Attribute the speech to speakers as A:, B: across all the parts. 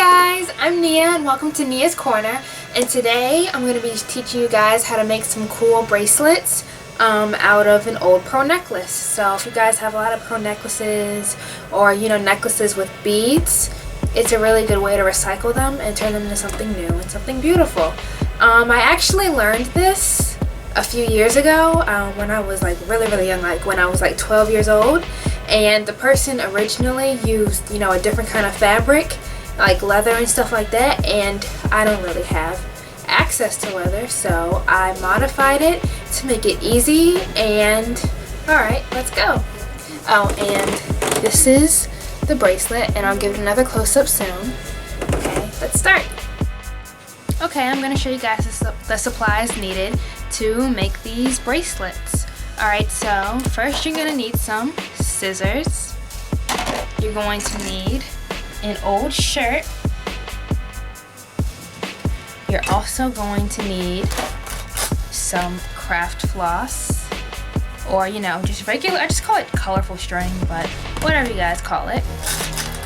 A: guys, I'm Nia and welcome to Nia's Corner, and today I'm going to be teaching you guys how to make some cool bracelets out of an old pearl necklace. So if you guys have a lot of pearl necklaces or necklaces with beads, it's a really good way to recycle them and turn them into something new and something beautiful. I actually learned this a few years ago when I was like really young, like when I was like 12 years old, and the person originally used a different kind of fabric like leather and stuff like that, and I don't really have access to leather, so I modified it to make it easy. And alright, let's go. Oh, and this is the bracelet, and I'll give it another close-up soon. Okay, let's start. Okay, I'm going to show you guys the supplies needed to make these bracelets. Alright, so first you're going to need some scissors. You're going to need an old shirt. You're also going to need some craft floss, or just regular, I just call it colorful string, but whatever you guys call it.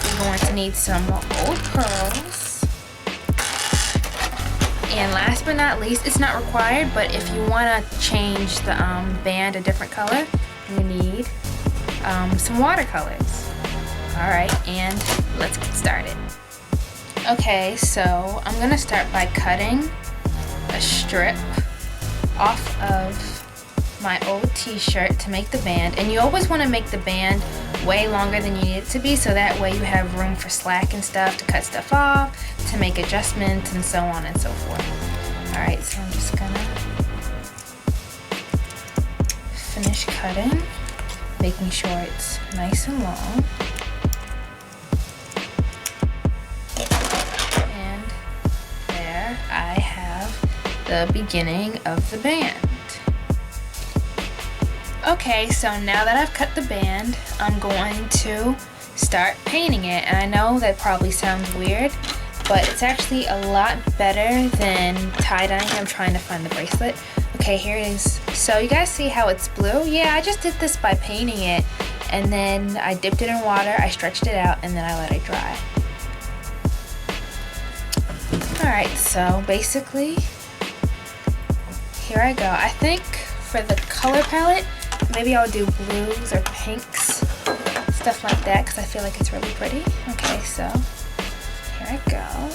A: You're going to need some old pearls, and last but not least, it's not required, but if you want to change the band a different color, you need some watercolors. Alright, and let's get started. Okay, so I'm going to start by cutting a strip off of my old t-shirt to make the band. And you always want to make the band way longer than you need it to be, so that way you have room for slack and stuff to cut stuff off, to make adjustments, and so on and so forth. Alright, so I'm just going to finish cutting, making sure it's nice and long. I have the beginning of the band. Okay, so now that I've cut the band, I'm going to start painting it. And I know that probably sounds weird, but it's actually a lot better than tie-dyeing. I'm trying to find the bracelet. Okay, here it is. So you guys see how it's blue? Yeah, I just did this by painting it, and then I dipped it in water, I stretched it out, and then I let it dry. Alright, so basically, here I go. I think for the color palette, maybe I'll do blues or pinks, stuff like that, because I feel like it's really pretty. Okay, so here I go.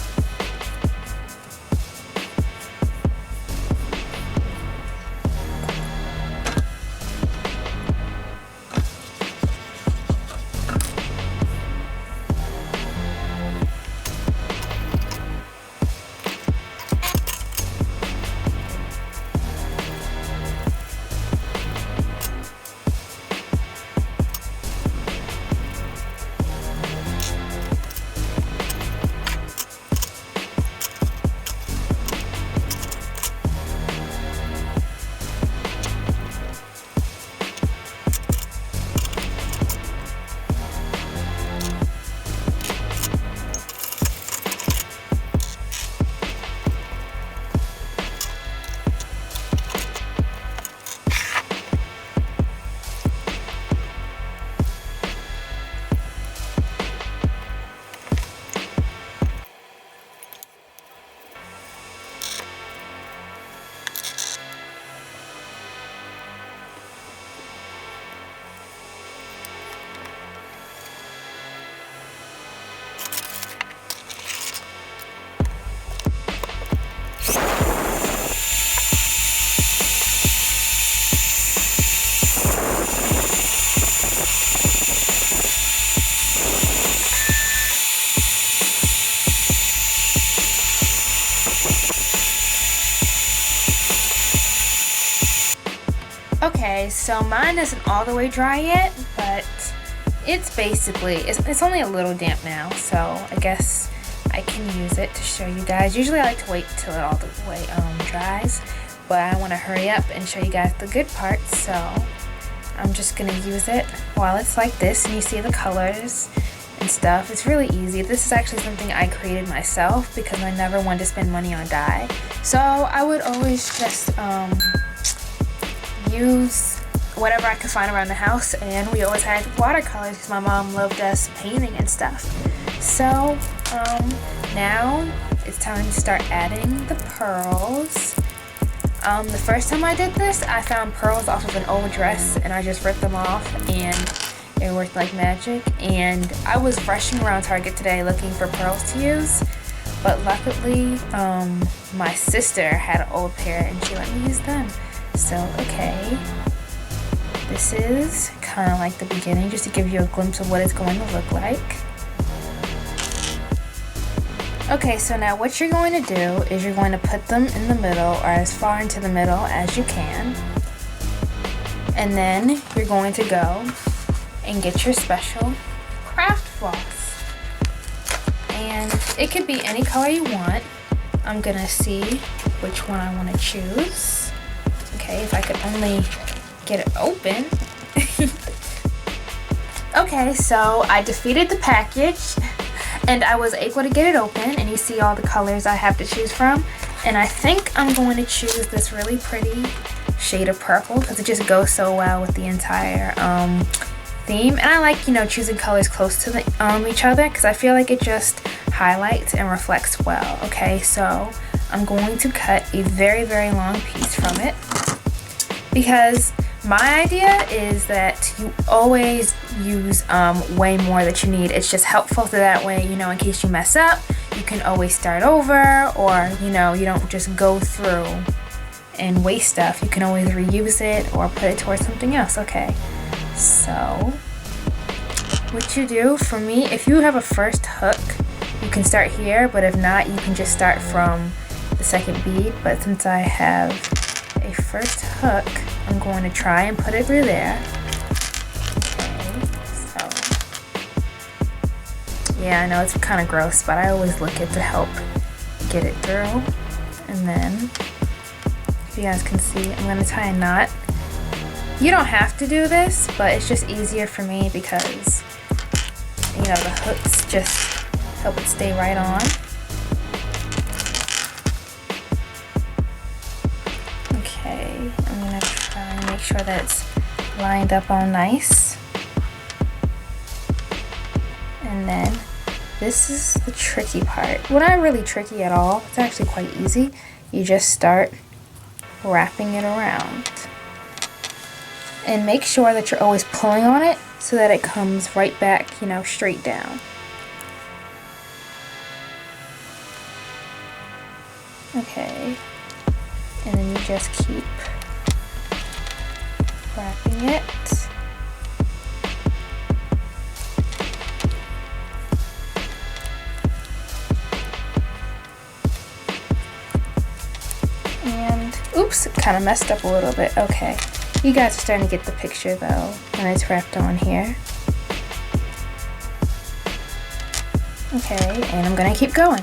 A: Okay, so mine isn't all the way dry yet, but it's basically, it's only a little damp now, so I guess I can use it to show you guys. Usually I like to wait till it all the way dries, but I want to hurry up and show you guys the good parts, so I'm just going to use it while it's like this, and you see the colors and stuff. It's really easy. This is actually something I created myself because I never wanted to spend money on dye, so I would always just use whatever I could find around the house, and we always had watercolors because my mom loved us painting and stuff. So Now it's time to start adding the pearls. The first time I did this, I found pearls off of an old dress and I just ripped them off and it worked like magic. And I was rushing around Target today looking for pearls to use, but luckily my sister had an old pair and she let me use them. So okay, this is kind of like the beginning, just to give you a glimpse of what it's going to look like. Okay, so now what you're going to do is you're going to put them in the middle, or as far into the middle as you can. And then you're going to go and get your special craft floss. And it could be any color you want. I'm going to see which one I want to choose. Okay, if I could only get it open. Okay, so I defeated the package. And I was able to get it open, and you see all the colors I have to choose from. And I think I'm going to choose this really pretty shade of purple because it just goes so well with the entire theme. And I like, you know, choosing colors close to each other because I feel like it just highlights and reflects well. Okay, so I'm going to cut a very, very long piece from it because my idea is that you always use way more that you need. It's just helpful so that way, you know, in case you mess up, you can always start over, or, you know, you don't just go through and waste stuff. You can always reuse it or put it towards something else. Okay, so what you do, for me, if you have a first hook, you can start here, but if not, you can just start from the second bead. But since I have a first hook, I'm going to try and put it through there. Okay, so yeah, I know it's kind of gross, but I always look at to help get it through. And then, if you guys can see, I'm going to tie a knot. You don't have to do this, but it's just easier for me because, you know, the hooks just help it stay right on. I'm going to try and make sure that it's lined up all nice. And then this is the tricky part. Well, not really tricky at all. It's actually quite easy. You just start wrapping it around. And make sure that you're always pulling on it so that it comes right back, you know, straight down. Okay. And then you just keep wrapping it. And oops, it kind of messed up a little bit. Okay, you guys are starting to get the picture though when it's wrapped on here. Okay, and I'm gonna keep going.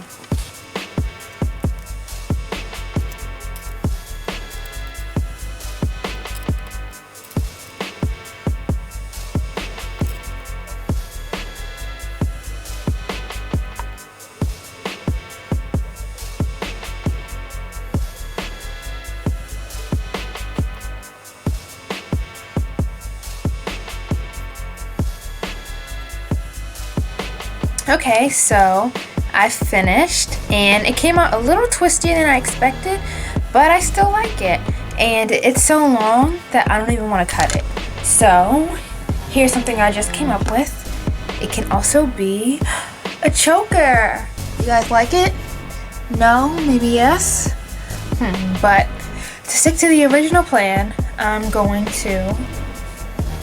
A: Okay, so I finished and it came out a little twistier than I expected, but I still like it. And it's so long that I don't even want to cut it. So here's something I just came up with. It can also be a choker. You guys like it? No? Maybe yes? But to stick to the original plan, I'm going to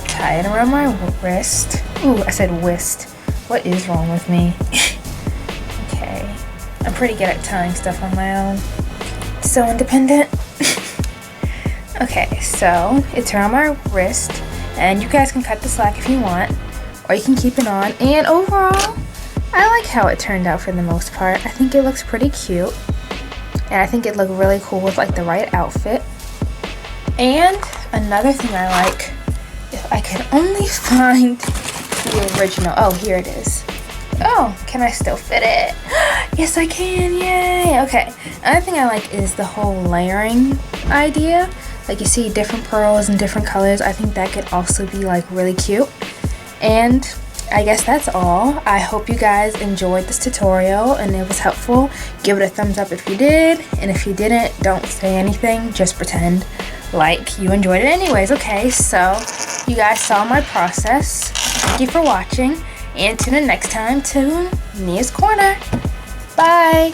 A: tie it around my wrist. Ooh, I said wrist. What is wrong with me? Okay, I'm pretty good at tying stuff on my own. So independent. Okay, so it's around my wrist, and you guys can cut the slack if you want, or you can keep it on. And overall, I like how it turned out for the most part. I think it looks pretty cute, and I think it looked really cool with like the right outfit. And another thing I like, if I could only find the original. Oh, here it is. Oh, can I still fit it? Yes, I can. Yay. Okay. Another thing I like is the whole layering idea. Like you see different pearls and different colors. I think that could also be like really cute. And I guess that's all. I hope you guys enjoyed this tutorial and it was helpful. Give it a thumbs up if you did, and if you didn't, don't say anything. Just pretend like you enjoyed it anyways. Okay, so you guys saw my process. Thank you for watching, and tune in next time to Nia's Corner. Bye!